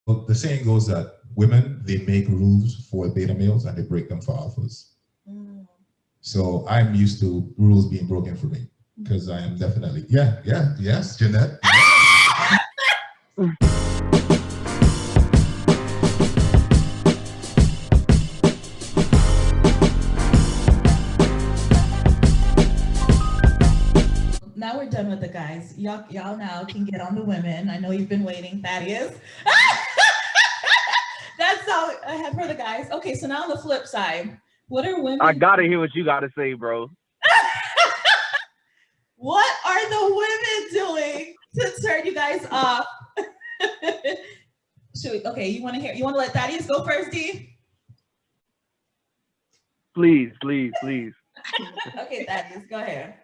Well, the saying goes that women, they make rules for beta males and they break them for alphas. Mm. So I'm used to rules being broken for me because I am definitely, yes, Jeanette. Now we're done with the guys. Y'all now can get on the women. I know you've been waiting, Thaddeus. That's all I had for the guys. Okay, so now on the flip side, what are women? I gotta hear what you gotta say, bro. What are the women doing to turn you guys off? Okay, you want to hear? You want to let Thaddeus go first, D? Please, please, please. Okay, Thaddeus, go ahead.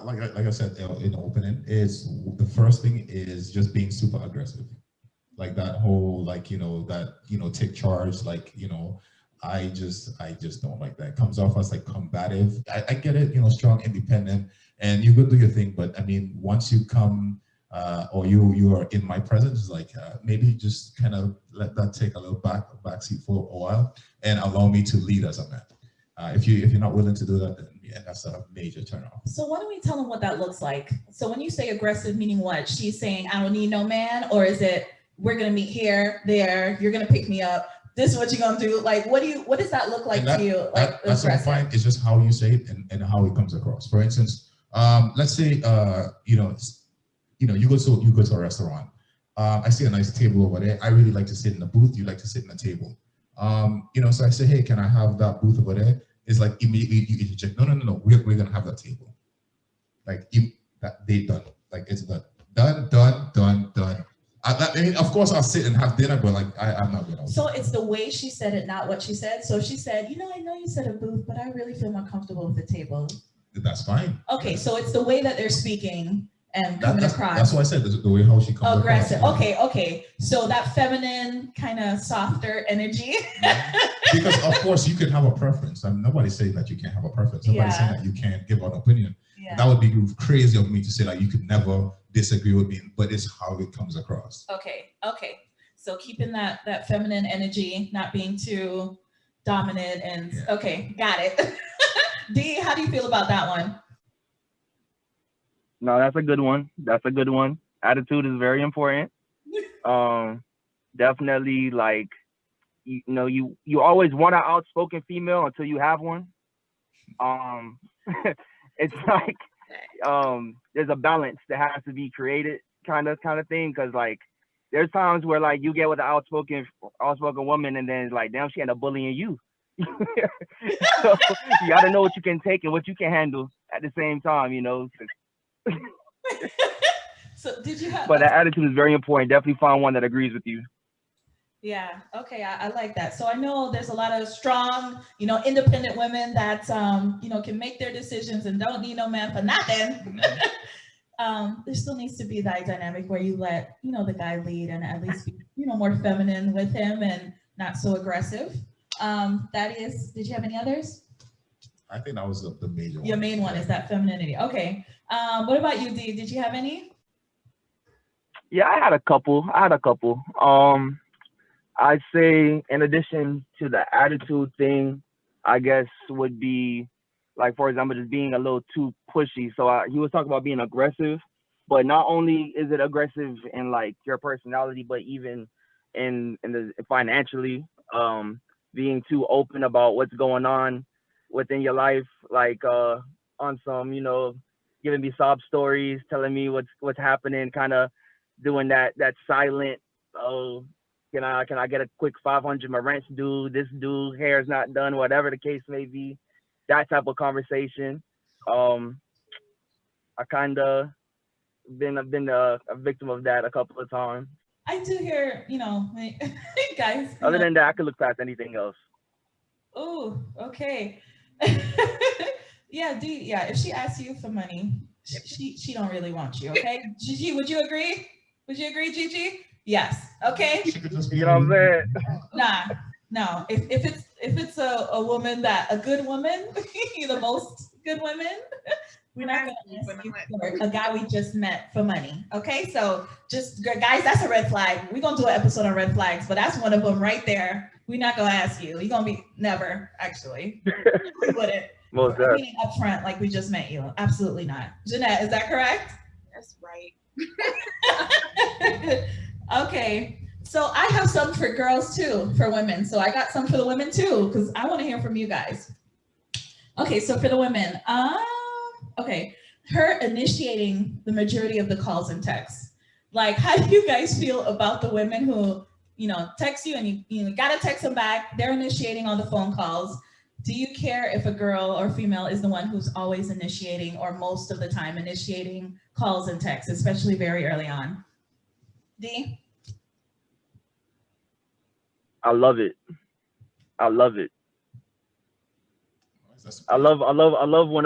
Like I said in the opening, is the first thing is just being super aggressive, like that whole take charge, I just don't like that. It comes off as like combative. I get it, strong, independent, and you go do your thing. But I mean, once you come or you are in my presence, like maybe just kind of let that take a little backseat for a while and allow me to lead as a man. If you're not willing to do that, then yeah, that's a major turnoff. So why don't we tell them what that looks like? So when you say aggressive, meaning what? She's saying, I don't need no man, or is it we're gonna meet here, there, you're gonna pick me up, this is what you're gonna do? Like what does that look like to you? Like that's fine. It's just how you say it and how it comes across. For instance, let's say you go to a restaurant. I see a nice table over there. I really like to sit in the booth. You like to sit in the table. So I say, hey, can I have that booth over there? It's like immediately you interject. No. We're gonna have that table. Like that they done. Like it's done. Done. I mean, of course, I'll sit and have dinner, but like I'm not gonna. So it's the way she said it, not what she said. So she said, I know you said a booth, but I really feel more comfortable with the table. That's fine. Okay, so it's the way that they're speaking and coming across. That's why I said the way how she comes aggressive. across. Okay. So that feminine, kind of softer energy. Because of course you could have a preference. I mean, nobody's saying that you can't have a preference. Nobody's saying that you can't give an opinion. Yeah. That would be crazy of me to say like you could never disagree with me, but it's how it comes across. Okay. So keeping that feminine energy, not being too dominant, and okay, got it. D, how do you feel about that one? No, that's a good one. Attitude is very important. Definitely, like you always want an outspoken female until you have one. It's like there's a balance that has to be created, kind of thing. Because like there's times where like you get with an outspoken woman, and then it's like damn, she end up bullying you. So you got to know what you can take and what you can handle at the same time, So did you have? But that attitude is very important. Definitely find one that agrees with you. Yeah. Okay. I like that. So I know there's a lot of strong, independent women that, can make their decisions and don't need no man for nothing. There still needs to be that dynamic where you let, the guy lead and at least be, more feminine with him and not so aggressive. Thaddeus, did you have any others? I think that was the major one. Your main one is that femininity. Okay. What about you, D? Did you have any? Yeah, I had a couple. I'd say in addition to the attitude thing, I guess would be like, for example, just being a little too pushy. So he was talking about being aggressive, but not only is it aggressive in like your personality, but even in the financially, being too open about what's going on within your life, like on some, giving me sob stories, telling me what's happening, kind of doing that silent, oh, can I get a quick 500? My rent's due. This dude hair's not done. Whatever the case may be, that type of conversation. I kind of been a victim of that a couple of times. I do hear, guys. Other than that, I could look past anything else. Oh, okay. Yeah, if she asks you for money, she don't really want you. Okay, Gigi, would you agree? Gigi? Yes. Okay. You know what I'm saying? No. If it's a woman a good woman, the most good women, We're not going to ask you for a guy we just met for money. Okay, so just guys, that's a red flag. We're gonna do an episode on red flags, but that's one of them right there. We're not gonna ask you. You're gonna be never actually. We wouldn't. Most I mean, up front, like we just met you. Absolutely not. Jeanette, is that correct? That's right. Okay. So I have some for girls too, for women. So I got some for the women too, because I want to hear from you guys. Okay, so for the women, okay, her initiating the majority of the calls and texts. Like, how do you guys feel about the women who, text you and you gotta text them back? They're initiating all the phone calls. Do you care if a girl or female is the one who's always initiating or most of the time initiating calls and texts, especially very early on? D? I love it. I love it. I love when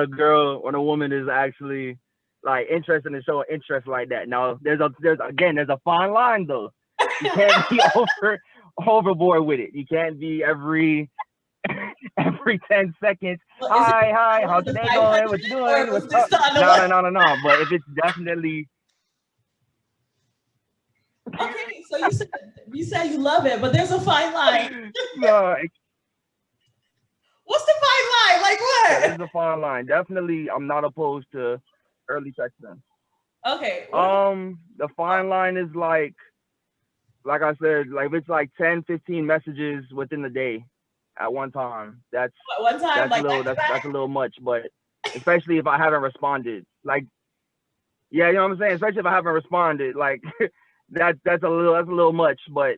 a woman is actually like interested and showing interest like that. Now there's a fine line though. You can't be overboard with it. You can't be every 10 seconds. Well, hi, how's the day going? What you doing? What's up? No. But if it's definitely okay, so you said you love it, but there's a fine line. no, What's the fine line? Like what? there's a fine line. Definitely, I'm not opposed to early texting. Okay. The fine line is like I said, like if it's like 10, 15 messages within the day at one time. That's one time, like that's a little much, but especially if I haven't responded. Like, yeah, you know what I'm saying? Especially if I haven't responded, like that's a little much. But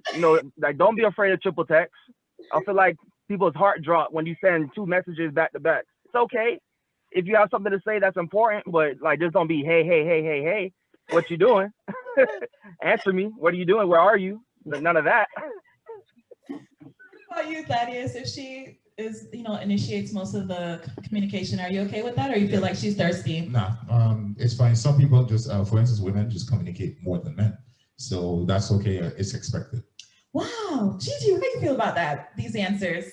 like don't be afraid of triple text. I feel like people's heart drop when you send 2 messages back to back. It's okay if you have something to say that's important, but like just don't be hey, what you doing? Answer me. What are you doing? Where are you? None of that. What about you, Thaddeus? If she is, initiates most of the communication, are you okay with that, or you feel like she's thirsty? Nah, it's fine. Some people just, for instance, women just communicate more than men, so that's okay. It's expected. Wow, Gigi, how do you feel about that? These answers.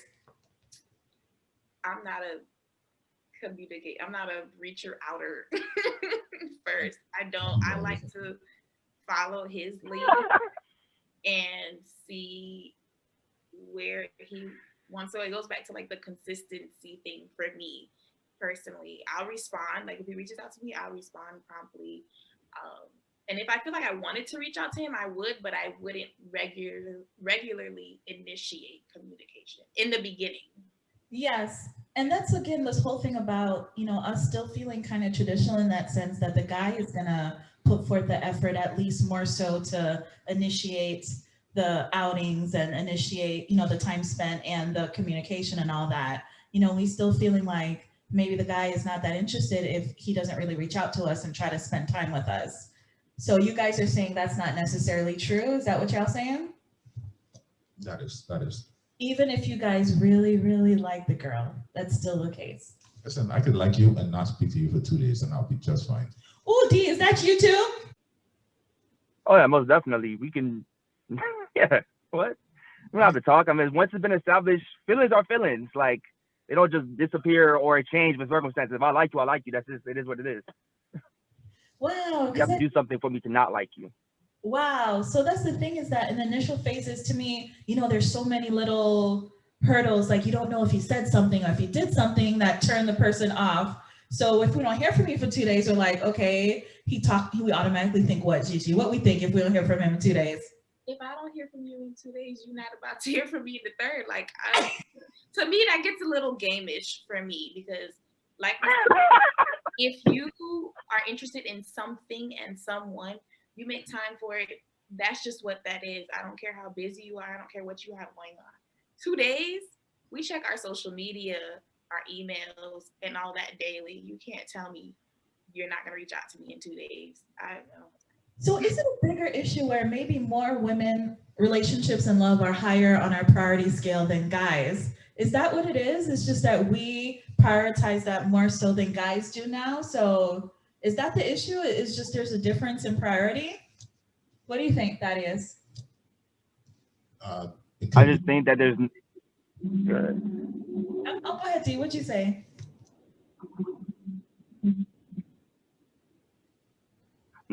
I'm not a reacher outer first. I like to follow his lead and see where he wants. So it goes back to like the consistency thing for me personally. I'll respond. Like if he reaches out to me, I'll respond promptly. And if I feel like I wanted to reach out to him, I would, but I wouldn't regularly initiate communication in the beginning. Yes. And that's, again, this whole thing about, us still feeling kind of traditional in that sense that the guy is going to put forth the effort, at least more so to initiate the outings and initiate, the time spent and the communication and all that. We still feeling like maybe the guy is not that interested if he doesn't really reach out to us and try to spend time with us. So you guys are saying that's not necessarily true? Is that what y'all saying? That is. Even if you guys really, really like the girl, that's still the case. Listen, I could like you and not speak to you for 2 days and I'll be just fine. Oh, D, is that you too? Oh yeah, most definitely. We can yeah. What? We don't have to talk. I mean, once it's been established, feelings are feelings. Like they don't just disappear or change with circumstances. If I like you, I like you. That's just, it is what it is. Wow. You have to do something for me to not like you. Wow. So that's the thing, is that in the initial phases, to me, there's so many little hurdles. Like you don't know if he said something or if he did something that turned the person off. So if we don't hear from you for 2 days, we're like, okay, we automatically think what, Gigi? What we think if we don't hear from him in 2 days? If I don't hear from you in 2 days, you're not about to hear from me in the third. Like, to me, that gets a little game-ish for me because, like, if you are interested in something and someone, you make time for it. That's just what that is. I don't care how busy you are. I don't care what you have going on. 2 days, we check our social media, our emails, and all that daily. You can't tell me you're not going to reach out to me in 2 days. I don't know. So is it a bigger issue where maybe more women relationships and love are higher on our priority scale than guys? Is that what it is? It's just that we prioritize that more so than guys do now. So is that the issue? It's just there's a difference in priority? What do you think that is? I just think that there's... Oh, go ahead, T. What'd you say?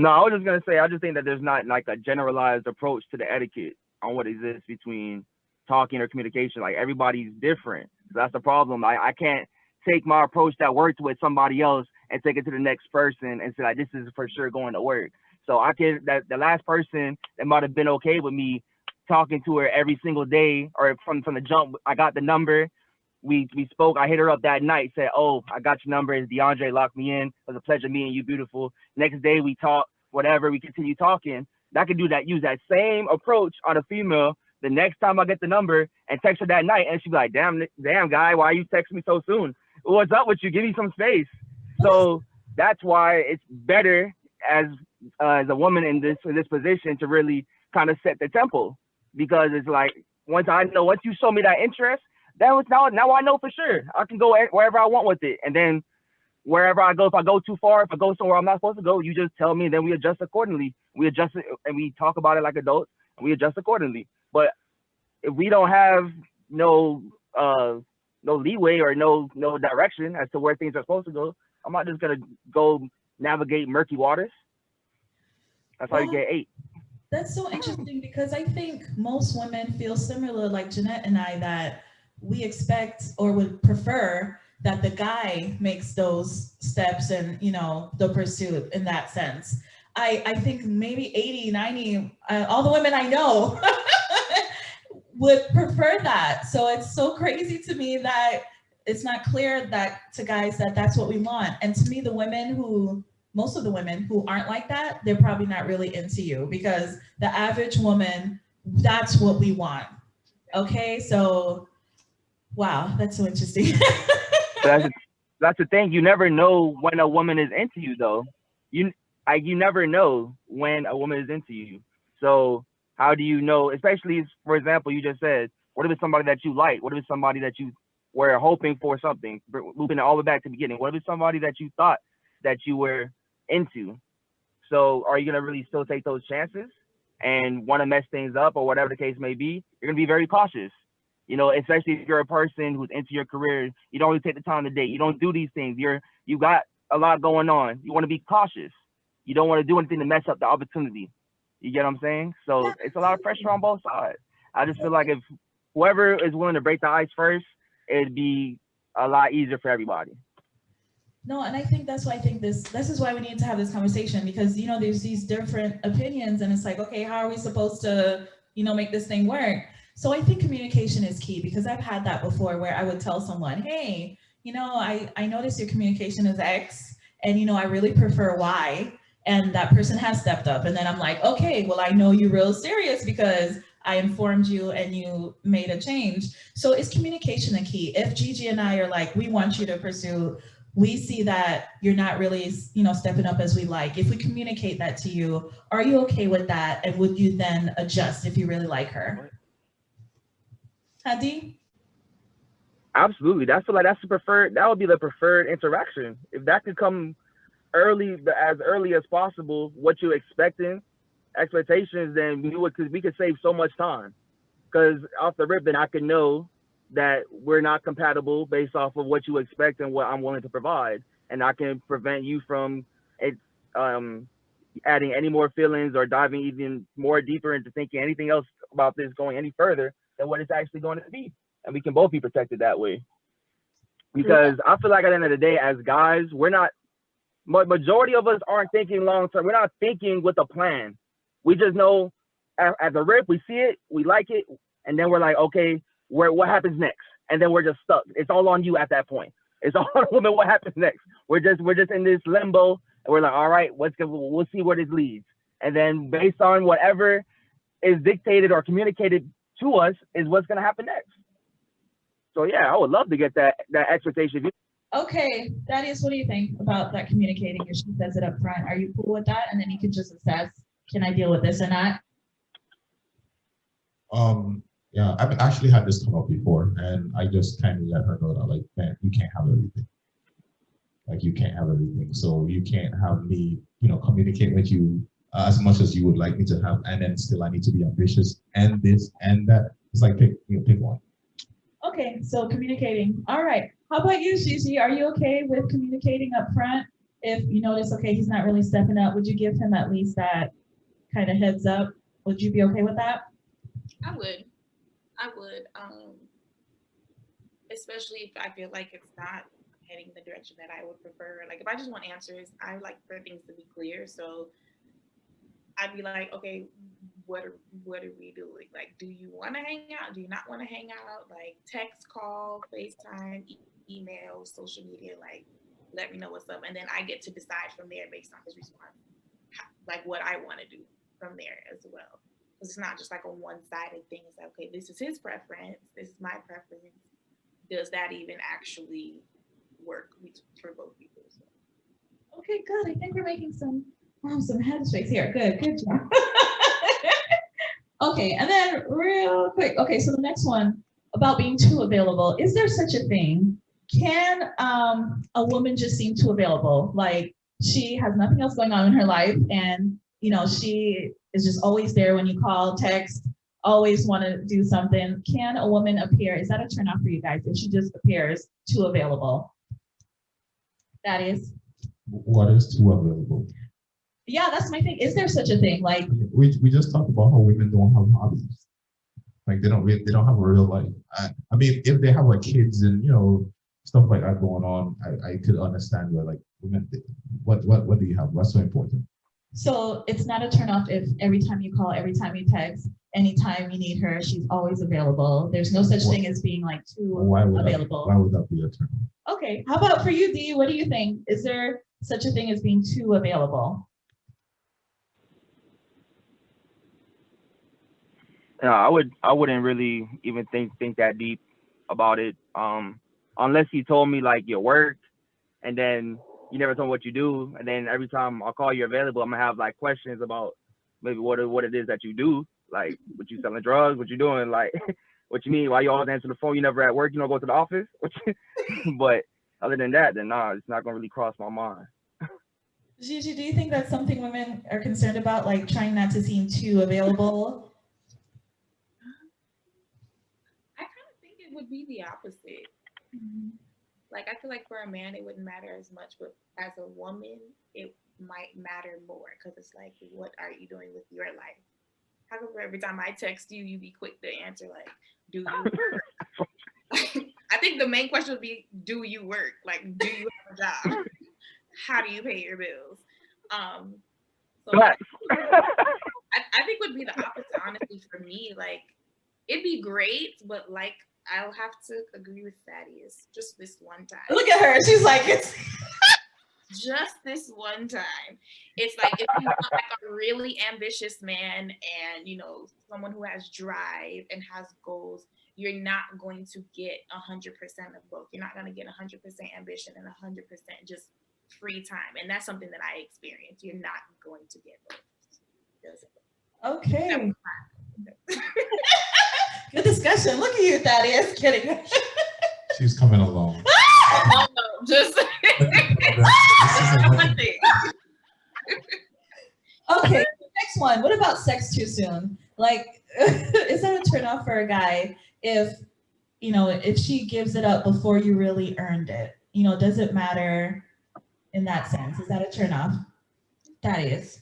No, I was just gonna say I just think that there's not like a generalized approach to the etiquette on what exists between talking or communication. Like everybody's different. So that's the problem. I can't take my approach that worked with somebody else and take it to the next person and say like this is for sure going to work. So I can that the last person that might have been okay with me talking to her every single day or from the jump, I got the number. We spoke. I hit her up that night, said, "Oh, I got your number. It's DeAndre. Lock me in. It was a pleasure meeting you, beautiful." Next day we talk, whatever. We continue talking. I can do that. Use that same approach on a female. The next time I get the number and text her that night, and she be like, "Damn, guy, why you texting me so soon? What's up with you? Give me some space." So that's why it's better as a woman in this position to really kind of set the tempo, because it's like once you show me that interest. Now I know for sure I can go wherever I want with it. And then wherever I go, if I go too far, if I go somewhere I'm not supposed to go, you just tell me and then we adjust accordingly. We adjust it and we talk about it like adults and we adjust accordingly. But if we don't have no leeway or no direction as to where things are supposed to go, I'm not just gonna go navigate murky waters. That's how you get ate. That's so interesting because I think most women feel similar, like Jeanette and I, that we expect or would prefer that the guy makes those steps and, the pursuit in that sense. I think maybe 80, 90, all the women I know would prefer that. So it's so crazy to me that it's not clear that to guys that that's what we want. And to me, most of the women who aren't like that, they're probably not really into you, because the average woman, that's what we want. Okay, so wow, that's so interesting. That's the thing. You never know when a woman is into you, though. You never know when a woman is into you. So how do you know? Especially, for example, you just said, what if it's somebody that you like? What if it's somebody that you were hoping for something? Looping it all the way back to the beginning. What if it's somebody that you thought that you were into? So are you gonna really still take those chances and want to mess things up or whatever the case may be? You're gonna be very cautious. Especially if you're a person who's into your career, you don't really take the time to date. You don't do these things. You got a lot going on. You want to be cautious. You don't want to do anything to mess up the opportunity. You get what I'm saying? So it's a lot of pressure on both sides. I just feel like if whoever is willing to break the ice first, it'd be a lot easier for everybody. No, and I think that's why I think this is why we need to have this conversation, because there's these different opinions and it's like, okay, how are we supposed to, make this thing work? So I think communication is key, because I've had that before where I would tell someone, hey, I noticed your communication is X and, I really prefer Y. And that person has stepped up. And then I'm like, okay, well, I know you're real serious because I informed you and you made a change. So is communication a key? If Gigi and I are like, we want you to pursue, we see that you're not really, stepping up as we like. If we communicate that to you, are you okay with that? And would you then adjust if you really like her? Hadi? Absolutely. That's the preferred. That would be the preferred interaction. If that could come as early as possible, what you're expecting, expectations, then we could save so much time. Because off the rip, then I can know that we're not compatible based off of what you expect and what I'm willing to provide, and I can prevent you from adding any more feelings or diving even more deeper into thinking anything else about this going any further than what it's actually going to be, and we can both be protected that way. Because I feel like at the end of the day, as guys, we're not. Majority of us aren't thinking long term. We're not thinking with a plan. We just know at the rip, we see it, we like it, and then we're like, okay, what happens next? And then we're just stuck. It's all on you at that point. It's all on women. What happens next? We're just in this limbo, and we're like, all right, we'll see where this leads. And then based on whatever is dictated or communicated to us is what's gonna happen next. So yeah, I would love to get that expectation. Okay, Thaddeus, what do you think about that communicating? If she says it up front, are you cool with that? And then you can just assess, can I deal with this or not? Yeah, I've actually had this come up before, and I just kind of let her know that, like, man, you can't have everything. Like, you can't have everything. So you can't have me, communicate with you as much as you would like me to have, and then still I need to be ambitious and this and that. It's like pick one. Okay, so communicating. All right. How about you, Gigi? Are you okay with communicating up front? if you notice, okay, he's not really stepping up, would you give him at least that kind of heads up? Would you be okay with that? I would. I would. Especially if I feel like it's not heading the direction that I would prefer. Like if I just want answers, I like for things to be clear. So I'd be like, okay, what are we doing? Like, do you want to hang out? Do you not want to hang out? Like text, call, FaceTime, email, social media, like let me know what's up. And then I get to decide from there based on his response, like what I want to do from there as well. Because it's not just like a one-sided thing. It's like, okay, this is his preference, this is my preference. Does that even actually work for both people? So. Okay, good. I think we're making some head shakes here. Good job. Okay, and then real quick. Okay, so the next one about being too available. Is there such a thing? Can a woman just seem too available? Like she has nothing else going on in her life, and you know she is just always there when you call, text, always want to do something. Can a woman appear? Is that a turn off for you guys if she just appears too available? That is. What is too available? Yeah, that's my thing. Is there such a thing? Like we just talked about how women don't have hobbies. Like they don't have a real life. I mean, if they have like kids and you know stuff like that going on, I could understand where like women. What do you have? What's so important? so it's not a turn off if every time you call, every time you text, anytime you need her, she's always available. There's no such thing as being like too available. Why would that be a turn off? Okay, how about for you, Dee? What do you think? Is there such a thing as being too available? No, I wouldn't really even think that deep about it. Unless you told me like your work, and then you never told me what you do, and then every time I call you available, I'm gonna have like questions about maybe what it is that you do, like what you selling drugs, what you doing, like what you mean, why you always answer the phone, you never at work, you don't go to the office. But other than that, then nah, it's not gonna really cross my mind. Gigi, do you think that's something women are concerned about, like trying not to seem too available? I kind of think it would be the opposite. Like I feel like for a man it wouldn't matter as much, but as a woman it might matter more because it's like, what are you doing with your life? How come every time I text you, you be quick to answer like, do you work? I think the main question would be, do you work? Like, do you have a job? How do you pay your bills? So I think would be the opposite, honestly, for me. Like, it'd be great, but like I'll have to agree with Thaddeus just this one time. Look at her. She's like, it's just this one time. It's like if you want like a really ambitious man and you know someone who has drive and has goals, you're not going to get 100% of both. You're not going to get 100% ambition and 100% just free time, and that's something that I experienced. You're not going to get both. okay. Good discussion. Look at you, Thaddeus. Kidding. She's coming along. No, just one thing. Okay, next one. What about sex too soon? Like, is that a turn off for a guy if, you know, if she gives it up before you really earned it? You know, does it matter in that sense? Is that a turn off? That is.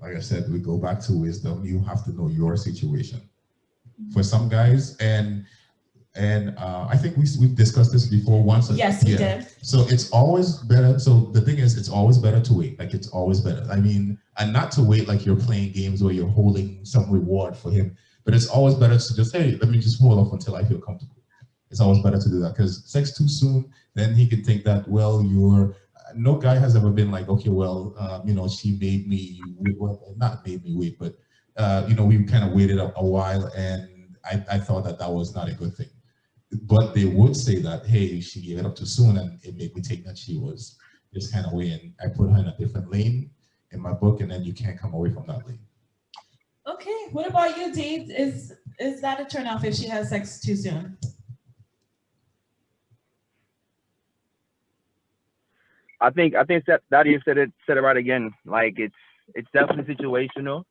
Like I said, we go back to wisdom. You have to know your situation. For some guys, and I think we've discussed this before once. Yes, we did. So it's always better. So the thing is, it's always better to wait. Like it's always better. I mean, and not to wait like you're playing games where you're holding some reward for him. But it's always better to just, hey, let me just hold off until I feel comfortable. It's always better to do that because sex too soon, then he can think that, well, no guy has ever been like, okay, well, you know, she made me, well, not made me wait, but you know, we kind of waited a while, and I thought that was not a good thing. But they would say that, hey, she gave it up too soon, and it made me think that she was this kind of way, and I put her in a different lane in my book, and then you can't come away from that lane. Okay, what about you, Dee? Is that a turn off if she has sex too soon? I think that you said it right again. Like it's definitely situational.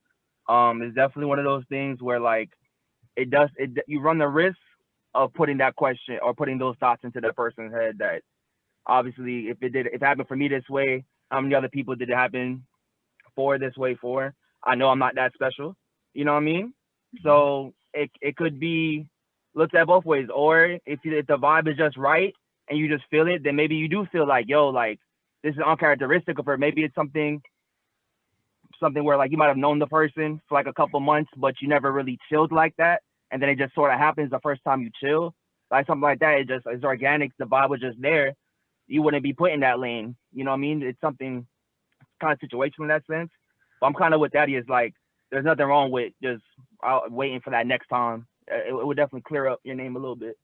It's definitely one of those things where like you run the risk of putting that question or putting those thoughts into the person's head that Obviously, if it happened for me this way, how many other people did it happen for this way for? I know I'm not that special. You know what I mean? So it could be looked at both ways. Or if the vibe is just right and you just feel it, then maybe you do feel like, yo, like this is uncharacteristic of her. Maybe it's something where like you might have known the person for like a couple months, but you never really chilled like that. And then it just sort of happens the first time you chill. Like something like that. It's organic. The vibe was just there. You wouldn't be put in that lane. You know what I mean? It's something kind of situational in that sense. But I'm kind of with that is like, there's nothing wrong with just waiting for that next time. It would definitely clear up your name a little bit.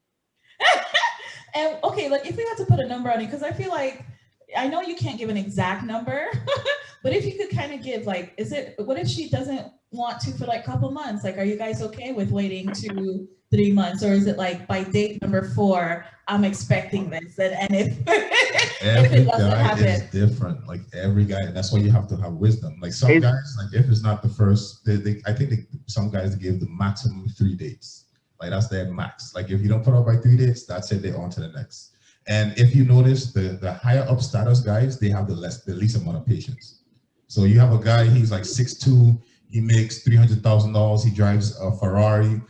And okay, like if we had to put a number on it, because I feel like, I know you can't give an exact number, but if you could kind of give like, what if she doesn't want to for like a couple months? Like, are you guys okay with waiting 2-3 months? Or is it like by date number 4, I'm expecting this? And if, Every it doesn't guy happen. is different. Like every guy, and that's why you have to have wisdom. Like some guys, like if it's not the first, I think some guys give the maximum 3 dates. Like that's their max. Like if you don't put up by 3 dates, that's it. They're on to the next. And if you notice, the higher up status guys, they have the least amount of patience. So you have a guy, he's like 6'2", he makes $300,000, he drives a Ferrari.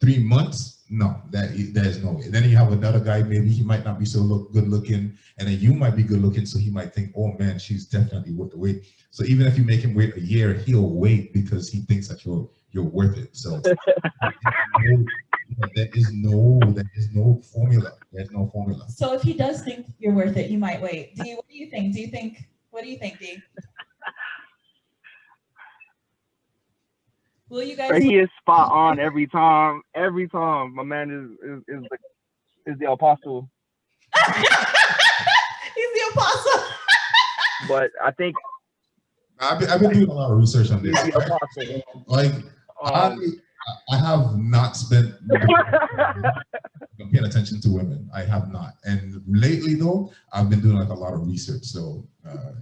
3 months? No, there's no way. Then you have another guy, maybe he might not be so good looking, and then you might be good looking, so he might think, oh man, she's definitely worth the wait. So even if you make him wait a year, he'll wait because he thinks that you're worth it. So there is no formula. There's no formula. So if he does think you're worth it, you might wait. D, what do you think? What do you think, D? Will you guys? He is spot on every time. Every time, my man is the apostle. He's the apostle. But I think I've been doing a lot of research on this. he's the apostle. Like I have not spent paying attention to women. I have not, and lately though, I've been doing like a lot of research. So you know.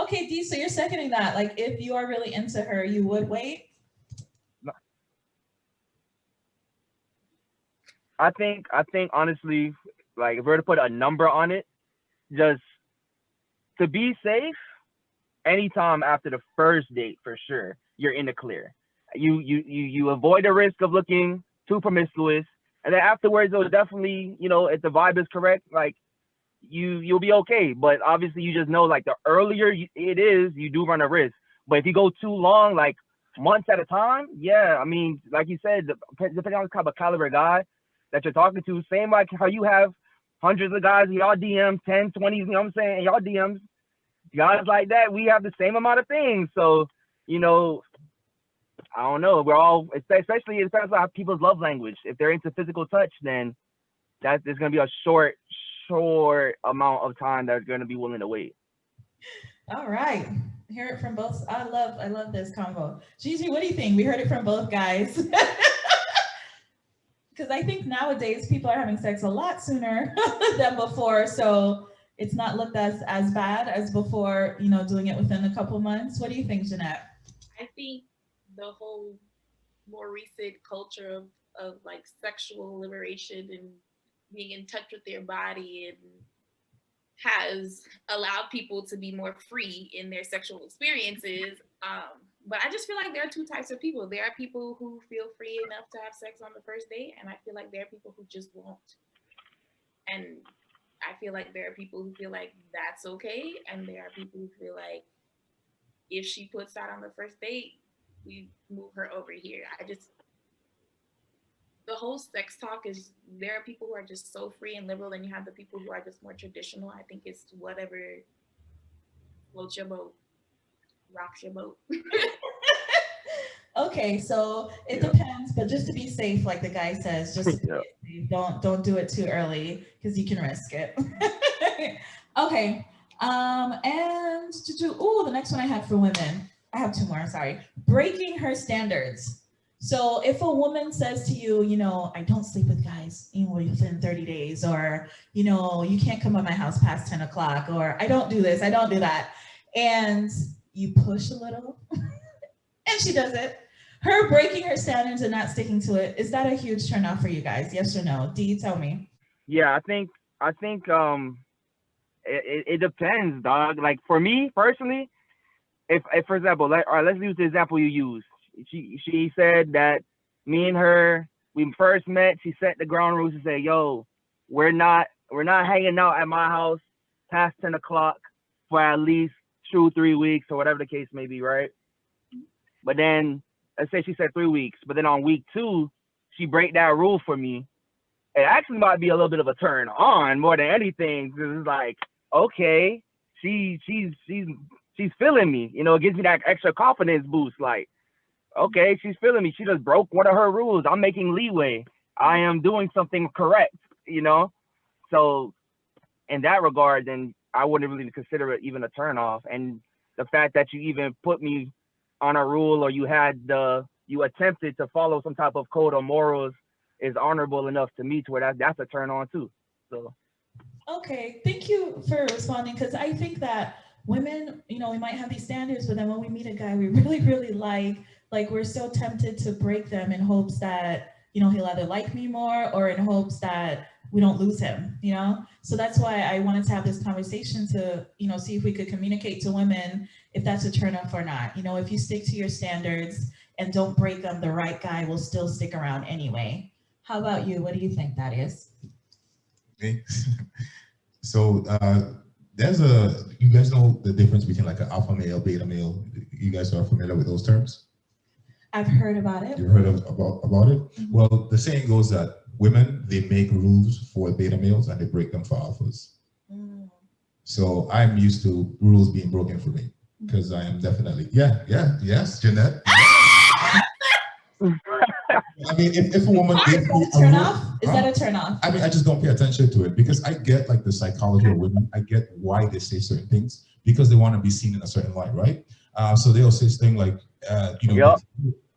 Okay, D. So you're seconding that. Like, if you are really into her, you would wait. I think honestly, like if we were to put a number on it, just to be safe, anytime after the first date for sure, you're in the clear. You avoid the risk of looking too promiscuous, and then afterwards, it'll definitely, you know, if the vibe is correct, like you'll be okay. But obviously, you just know like the earlier it is, you do run a risk. But if you go too long, like months at a time, yeah, I mean, like you said, depending on the type of caliber guy that you're talking to, same like how you have hundreds of guys in y'all DMs, 10, 20, you know what I'm saying, in y'all DMs, guys like that, we have the same amount of things. So, you know, I don't know, we're all, especially it depends on people's love language. If they're into physical touch, then there's going to be a short amount of time that they're going to be willing to wait. All right. Hear it from both. I love this combo. Gigi, what do you think? We heard it from both guys. Because I think nowadays people are having sex a lot sooner than before. So it's not looked as bad as before, you know, doing it within a couple months. What do you think, Jeanette? I think the whole more recent culture of like sexual liberation and being in touch with their body and has allowed people to be more free in their sexual experiences. But I just feel like there are 2 types of people. There are people who feel free enough to have sex on the first date, and I feel like there are people who just won't. And I feel like there are people who feel like that's okay, and there are people who feel like if she puts out on the first date, we move her over here. The whole sex talk is, there are people who are just so free and liberal, and you have the people who are just more traditional. I think it's whatever floats your boat, rocks your boat. Okay, so it depends, but just to be safe, like the guy says, just don't do it too early because you can risk it. Okay, and the next one I had for women, I have 2 more, sorry. Breaking her standards. So if a woman says to you, you know, I don't sleep with guys within 30 days, or, you know, you can't come to my house past 10 o'clock, or I don't do this, I don't do that, and you push a little and she does it, her breaking her standards and not sticking to it, is that a huge turnoff for you guys? Yes or no? D, tell me. Yeah, I think I think it depends, dog. Like for me personally, if for example, all right, let's use the example you used. She said that me and her, we first met. She set the ground rules and said, "Yo, we're not hanging out at my house past 10 o'clock for at least 2 3 weeks or whatever the case may be, right?" But then let's say she said 3 weeks, but then on week two, she break that rule for me. It actually might be a little bit of a turn on more than anything because it's like, okay, she's feeling me. You know, it gives me that extra confidence boost. Like, okay, she's feeling me. She just broke one of her rules. I'm making leeway. I am doing something correct. You know, so in that regard, then I wouldn't really consider it even a turn off. And the fact that you even put me on a rule or you attempted to follow some type of code or morals is honorable enough to me to where that's a turn on too. So Okay, thank you for responding because I think that women, we might have these standards, but then when we meet a guy we really, really like we're so tempted to break them in hopes that, he'll either like me more or in hopes that we don't lose him. So that's why I wanted to have this conversation to, see if we could communicate to women if that's a turn off or not. If you stick to your standards and don't break them, the right guy will still stick around anyway. How about you? What do you think that is? Okay. So you guys know the difference between like an alpha male, beta male. You guys are familiar with those terms? I've heard about it. You heard about it? Mm-hmm. Well, the saying goes that women, they make rules for beta males and they break them for alphas. Mm. So I'm used to rules being broken for me because I am definitely, yes, Jeanette. I mean, if a woman is that a turn off? I mean, I just don't pay attention to it because I get like the psychology of women. I get why they say certain things because they want to be seen in a certain light, right? So they'll say things like, yep.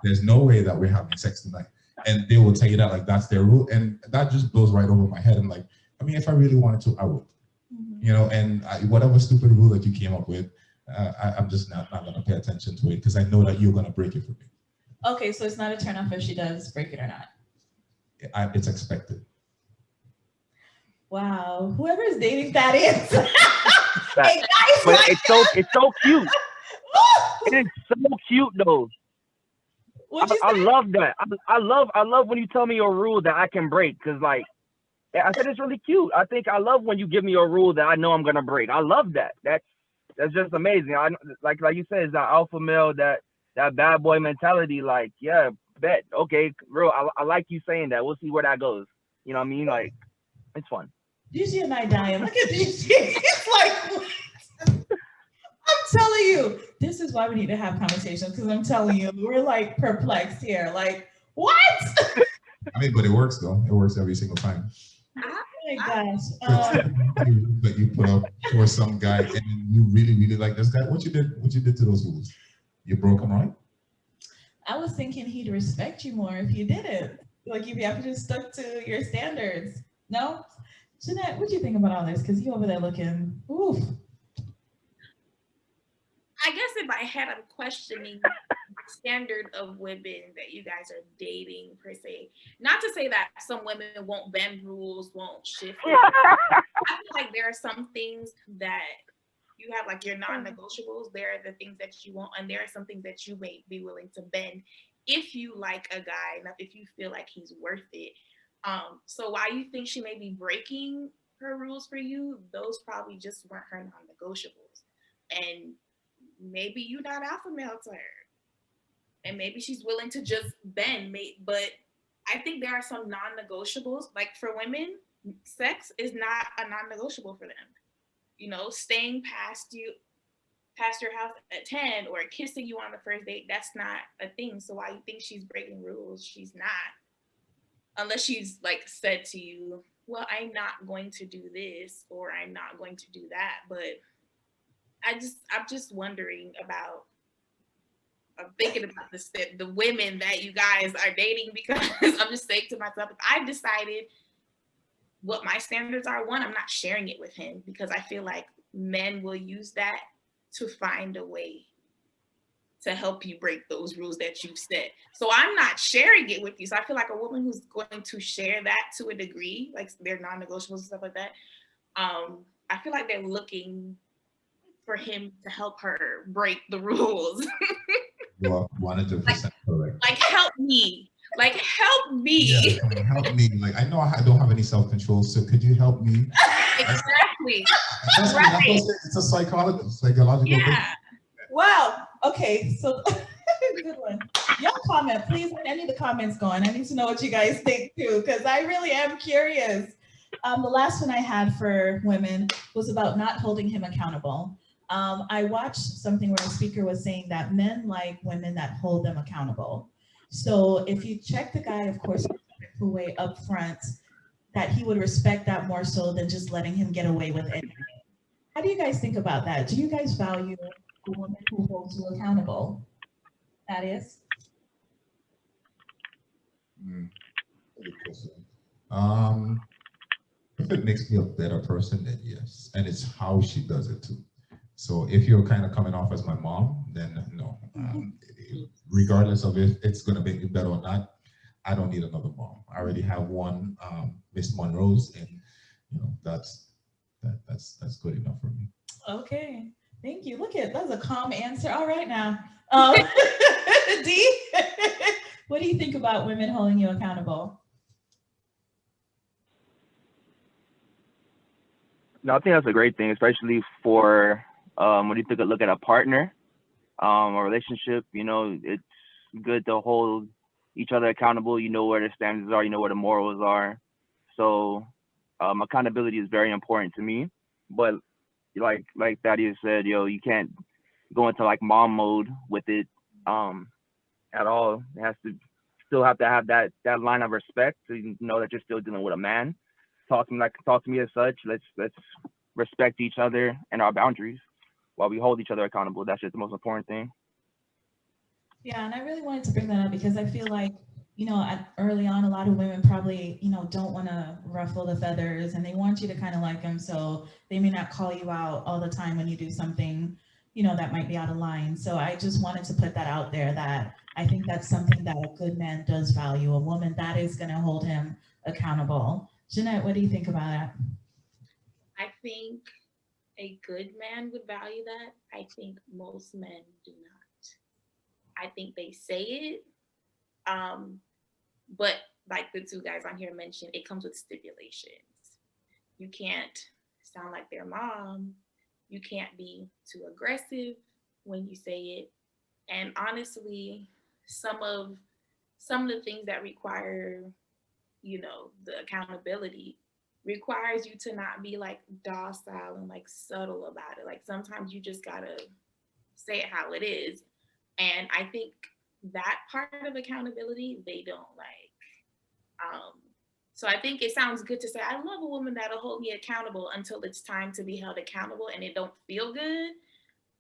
there's no way that we're having sex tonight, and they will tell you that like that's their rule, and that just blows right over my head. I'm like, I mean, if I really wanted to, I would, and whatever stupid rule that you came up with, I'm just not gonna pay attention to it because I know that you're gonna break it for me. Okay, so it's not a turn off if she does break it or not. It's expected. Wow, whoever is dating that is. Hey guys, but it's so cute. It's so cute though. I love that. I love when you tell me your rule that I can break because like I said it's really cute. I love when you give me a rule that I know I'm gonna break. I love that. That's just amazing. Like you said, it's that alpha male, that bad boy mentality. Like, yeah, bet. Okay, real. I like you saying that. We'll see where that goes. You know what I mean? Like, it's fun. Gigi and I dying. Look at Gigi. It's like, I'm telling you, this is why we need to have conversations because I'm telling you, we're like perplexed here. Like, what? I mean, but it works though. It works every single time. Oh my gosh. That you put up for some guy and you really, really like this guy. What you did to those rules? You broke them, right? I was thinking he'd respect you more if you did it. Like if you have to just stuck to your standards. No? Jeanette, what do you think about all this? Because you over there looking, oof. I guess in my head, I'm questioning the standard of women that you guys are dating per se. Not to say that some women won't bend rules, won't shift. I feel like there are some things that you have like your non-negotiables. There are the things that you want, and there are some things that you may be willing to bend if you like a guy enough, if you feel like he's worth it. So while you think she may be breaking her rules for you, those probably just weren't her non-negotiables. And maybe you're not alpha male to her. And maybe she's willing to just bend. But I think there are some non-negotiables. Like for women, sex is not a non-negotiable for them. Staying past your house at 10 or kissing you on the first date, that's not a thing. So why you think she's breaking rules? She's not. Unless she's like said to you, well, I'm not going to do this or I'm not going to do that. But I'm just wondering about, I'm thinking about the women that you guys are dating because I'm just saying to myself, if I've decided what my standards are, one, I'm not sharing it with him because I feel like men will use that to find a way to help you break those rules that you've set. So I'm not sharing it with you. So I feel like a woman who's going to share that to a degree, like their non-negotiables and stuff like that, I feel like they're looking for him to help her break the rules. You are 100% correct. Like help me. Like help me. Yeah, help me. Like I know I don't have any self-control, so could you help me? Exactly. That's Right. it's a psychological thing. Yeah. Wow. Okay. So good one. Y'all comment, please. Let any of the comments going. I need to know what you guys think too, because I really am curious. The last one I had for women was about not holding him accountable. I watched something where a speaker was saying that men like women that hold them accountable. So if you check the guy, of course, the way up front, that he would respect that more so than just letting him get away with anything. How do you guys think about that? Do you guys value a woman who holds you accountable? That is? Good question. If it makes me a better person, then yes. And it's how she does it too. So if you're kind of coming off as my mom, then no. Regardless of if it's going to make me better or not, I don't need another mom. I already have one, Miss Monroe's, and you know that's good enough for me. Okay, thank you. Look at that's a calm answer. All right now, D, what do you think about women holding you accountable? No, I think that's a great thing, especially for when you take a look at a partner, a relationship. You know, it's good to hold each other accountable. You know where the standards are, you know where the morals are. So accountability is very important to me. But like Thaddeus said, you can't go into like mom mode with it at all. It has to still have to have that line of respect, so you know that you're still dealing with a man. Talk to me as such. Let's respect each other and our boundaries while we hold each other accountable. That's just the most important thing. Yeah, and I really wanted to bring that up because I feel like, early on, a lot of women probably, don't want to ruffle the feathers and they want you to kind of like them. So they may not call you out all the time when you do something, that might be out of line. So I just wanted to put that out there, that I think that's something that a good man does value, a woman that is going to hold him accountable. Jeanette, what do you think about that? I think a good man would value that. I think most men do not. I think they say it, but like the two guys on here mentioned, it comes with stipulations. You can't sound like their mom. You can't be too aggressive when you say it. And honestly, some of the things that require, the accountability requires you to not be like docile and like subtle about it. Like sometimes you just gotta say it how it is. And I think that part of accountability, they don't like. So I think it sounds good to say, I love a woman that'll hold me accountable until it's time to be held accountable and it don't feel good.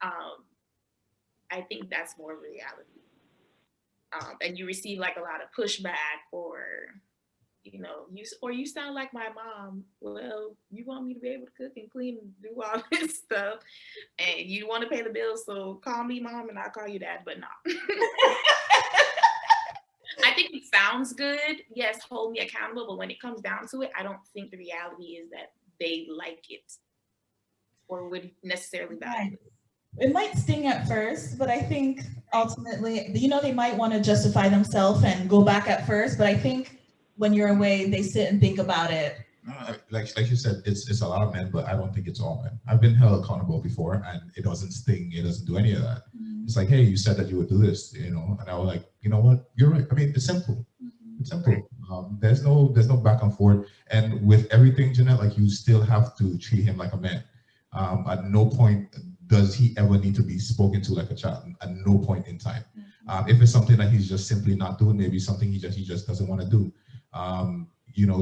I think that's more reality. And you receive like a lot of pushback or, you sound like my mom. Well, you want me to be able to cook and clean and do all this stuff and you want to pay the bills. So call me mom and I'll call you dad, but no. I think it sounds good. Yes, hold me accountable. But when it comes down to it, I don't think the reality is that they like it or would necessarily value it. It might sting at first, but I think ultimately, they might want to justify themselves and go back at first. But I think when you're away, they sit and think about it. Like you said, it's a lot of men, but I don't think it's all men. I've been held accountable before, and it doesn't sting. It doesn't do any of that. Mm-hmm. It's like, hey, you said that you would do this, and I was like, you know what, you're right. I mean, it's simple. Mm-hmm. It's simple. There's no back and forth. And with everything, Jeanette, like you still have to treat him like a man. At no point does he ever need to be spoken to like a child. At no point in time. Mm-hmm. If it's something that he's just simply not doing, maybe something he just doesn't want to do.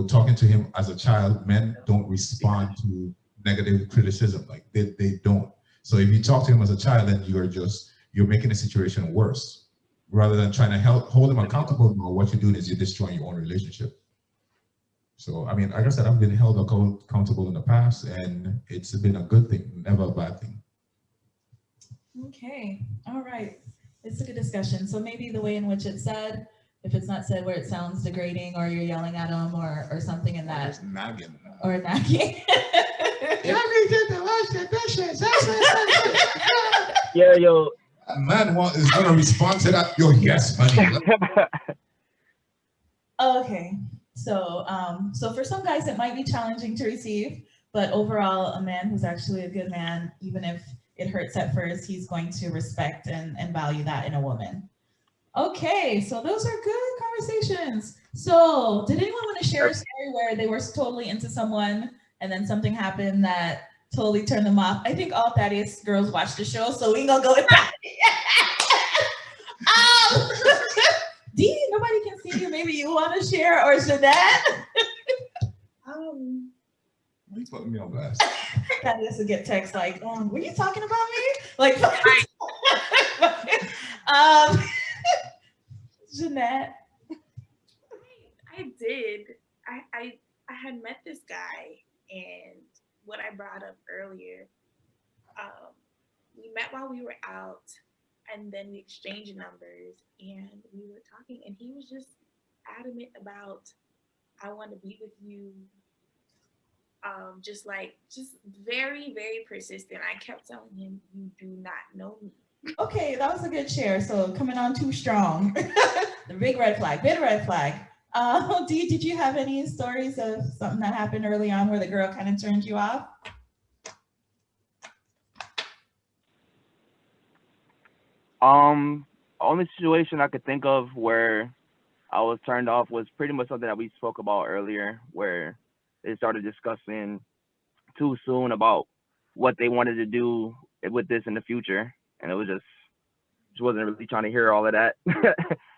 Talking to him as a child, men don't respond to negative criticism. Like they don't. So if you talk to him as a child, then you're making the situation worse. Rather than trying to hold him accountable, what you're doing is you're destroying your own relationship. So, I mean, like I said, I've been held accountable in the past, and it's been a good thing, never a bad thing. Okay, all right. It it's a good discussion. So maybe the way in which it's said, if it's not said where it sounds degrading or you're yelling at them or something in that. Just nagging. Or nagging. Yeah, yo. A man is gonna respond to that. Yo, yes, honey. Okay, so so for some guys it might be challenging to receive, but overall, a man who's actually a good man, even if it hurts at first, he's going to respect and value that in a woman. Okay, so those are good conversations. So did anyone want to share a story where they were totally into someone and then something happened that totally turned them off? I think all Thaddeus girls watch the show, so we gonna go with that. Dee, nobody can see you. Maybe you want to share, or Jeanette? Why are you putting me on blast? Thaddeus would get texts like, were you talking about me? Like, Jeanette. I did. I had met this guy, and what I brought up earlier, we met while we were out, and then we exchanged numbers, and we were talking, and he was just adamant about, I want to be with you. Just very, very persistent. I kept telling him, you do not know me. Okay, that was a good share. So coming on too strong. The big red flag, big red flag. Dee, did you have any stories of something that happened early on where the girl kind of turned you off? Only situation I could think of where I was turned off was pretty much something that we spoke about earlier, where they started discussing too soon about what they wanted to do with this in the future. And it was just wasn't really trying to hear all of that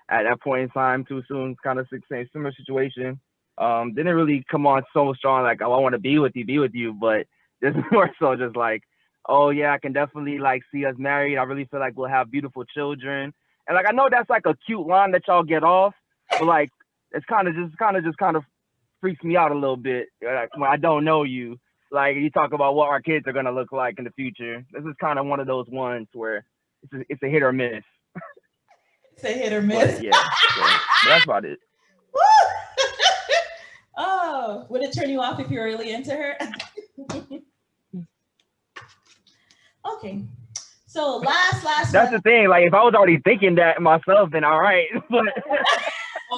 at that point in time, too soon, kind of similar situation. Didn't really come on so strong, like, oh, I want to be with you, but just more so just like, oh yeah, I can definitely like see us married. I really feel like we'll have beautiful children. And like, I know that's like a cute line that y'all get off, but like, it's kind of freaks me out a little bit. Like, when I don't know you, like you talk about what our kids are going to look like in the future. This is kind of one of those ones where it's a hit or miss. It's a hit or miss. But, yeah, so that's about it. Oh, would it turn you off if you're really into her? Okay. So last That's the thing. Like, if I was already thinking that myself, then all right. But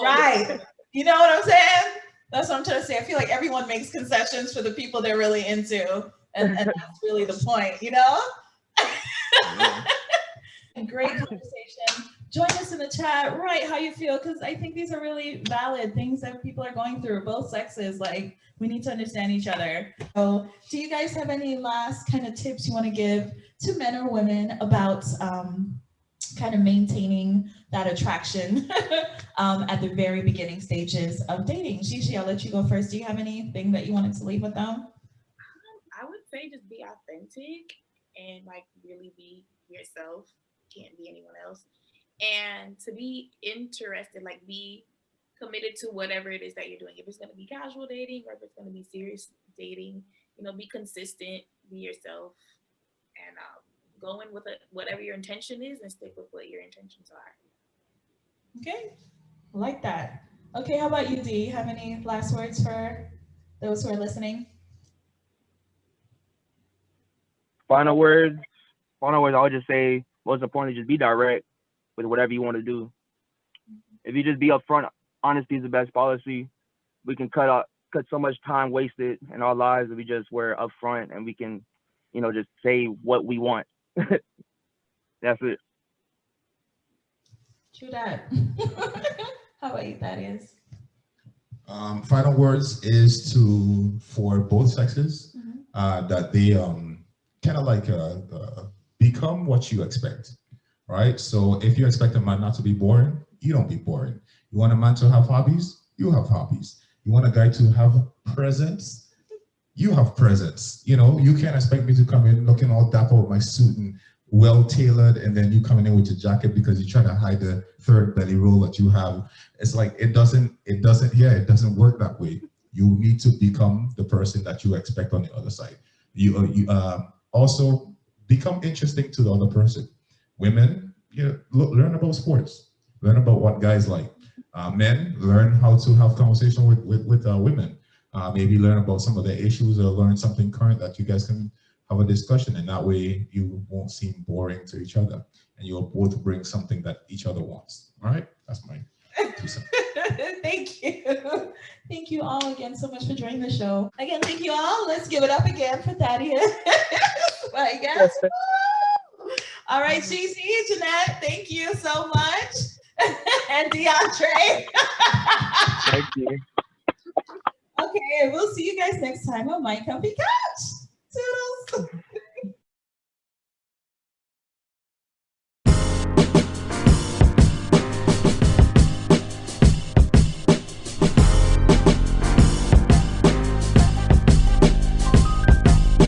right. You know what I'm saying? That's what I'm trying to say. I feel like everyone makes concessions for the people they're really into. And that's really the point, you know? Great conversation. Join us in the chat, right? How you feel? Because I think these are really valid things that people are going through, both sexes. Like, we need to understand each other. So do you guys have any last kind of tips you want to give to men or women about kind of maintaining that attraction at the very beginning stages of dating? Gigi, I'll let you go first. Do you have anything that you wanted to leave with them? I would say just be authentic and like really be yourself. Can't be anyone else. And to be interested, like be committed to whatever it is that you're doing. If it's going to be casual dating or if it's going to be serious dating, you know, be consistent, be yourself, and go in with whatever your intention is and stick with what your intentions are. Okay, I like that. Okay, how about you, Dee? Have any last words for those who are listening? Final words, I would just say, most importantly, just be direct with whatever you want to do. If you just be upfront, honesty is the best policy. We can cut so much time wasted in our lives if we just were upfront and we can, you know, just say what we want. That's it. True that. How about you, Thaddeus? Final words is for both sexes, that they kind of like become what you expect, right? So if you expect a man not to be boring, you don't be boring. You want a man to have hobbies, you have hobbies. You want a guy to have presence, you have presence. You know, you can't expect me to come in looking all dapper with my suit and well tailored, and then you coming in with your jacket because you're trying to hide the third belly roll that you have. It's like it doesn't work that way. You need to become the person that you expect on the other side. You also become interesting to the other person. Women, learn about sports, learn about what guys like. Men, learn how to have conversation with women. Maybe learn about some of their issues or learn something current that you guys can have a discussion, and that way you won't seem boring to each other, and you'll both bring something that each other wants. All right, that's my 2 cents. Thank you. Thank you all again so much for joining the show. Again, thank you all. Let's give it up again for Thaddeus. I guess. All right, Gigi, Jeanette, thank you so much. And DeAndre. Thank you. Okay, we'll see you guys next time on My Comfy Couch.